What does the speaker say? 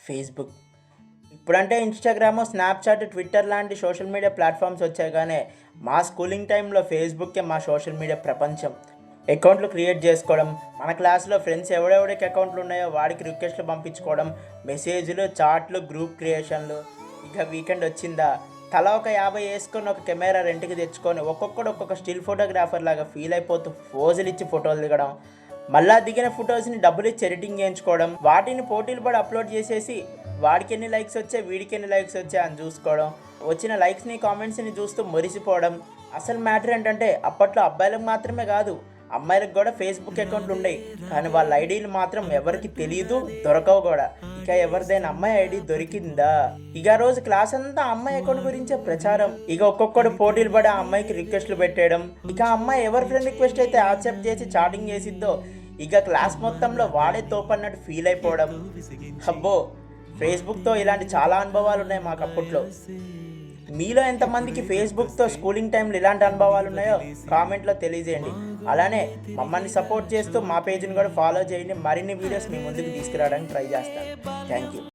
Facebook. ఇప్పుడంటే Instagram, Snapchat, Twitter లాంటి social media platforms వచ్చాయి గానీ, మా స్కూలింగ్ టైంలో ఫేస్‌బుక్కే మా సోషల్ మీడియా ప్రపంచం. అకౌంట్లు క్రియేట్ చేసుకోవడం, మన క్లాస్‌లో ఫ్రెండ్స్ ఎవడెవడికి అకౌంట్లు ఉన్నాయో వాడికి రిక్వెస్ట్‌లు పంపించుకోవడం, మెసేజ్‌లు, చాట్‌లు, గ్రూప్ క్రియేషన్‌లు. ఇక వీకెండ్ వచ్చిందా, తలా ఒక 50 యేసుకొని ఒక కెమెరా రెంట్‌కి తెచ్చుకొని ఒక్కొక్కడు ఒక్కొక్క స్టిల్ ఫోటోగ్రాఫర్ లాగా ఫీల్ అయిపోతూ పోజులిచ్చి ఫోటోలు దిగడం. మళ్ళా దిగిన ఫొటోస్‌ని డబ్బులిచ్చి ఎడిటింగ్ చేయించుకోవడం. వాటిని పోటీలు పడి అప్‌లోడ్ చేసేసి వాడికెన్ని లైక్స్ వచ్చాయి, వీడికెన్ని లైక్స్ వచ్చాయి అని చూసుకోవడం. వచ్చిన లైక్స్‌ని, కామెంట్స్‌ని చూస్తూ మురిసిపోవడం. అసలు మ్యాటర్ ఏంటంటే అప్పట్లో అబ్బాయిలకు మాత్రమే కాదు, అమ్మాయిలకు కూడా ఫేస్‌బుక్ అకౌంట్లు ఉండేవి. కానీ వాళ్ళ ఐడీలు మాత్రం ఎవరికి తెలీదు, దొరకవు కూడా. ఇక ఎవరిదైనా అమ్మాయి ఐడి దొరికిందా, ఇక ఆ రోజు క్లాస్ అంతా అమ్మాయి అకౌంట్ గురించే ప్రచారం. ఇక ఒక్కొక్కడు పోటీలు పడి ఆ అమ్మాయికి రిక్వెస్ట్లు పెట్టేయడం. ఇక ఆ అమ్మాయి ఎవరి ఫ్రెండ్ రిక్వెస్ట్ అయితే యాక్సెప్ట్ చేసి చాటింగ్ చేసిద్దో, ఇక క్లాస్ మొత్తంలో వాడే తోపన్నట్టు ఫీల్ అయిపోవడం. అబ్బో, ఫేస్బుక్తో ఇలాంటి చాలా అనుభవాలు ఉన్నాయి మాకు అప్పట్లో. మీలో ఎంతమందికి ఫేస్బుక్తో స్కూలింగ్ టైంలో ఇలాంటి అనుభవాలు ఉన్నాయో కామెంట్లో తెలియజేయండి. అలానే మమ్మల్ని సపోర్ట్ చేస్తూ మా పేజ్ని కూడా ఫాలో చేయండి. మరిన్ని వీడియోస్ మీ ముందుకు తీసుకురావడానికి ట్రై చేస్తాను. Thank you.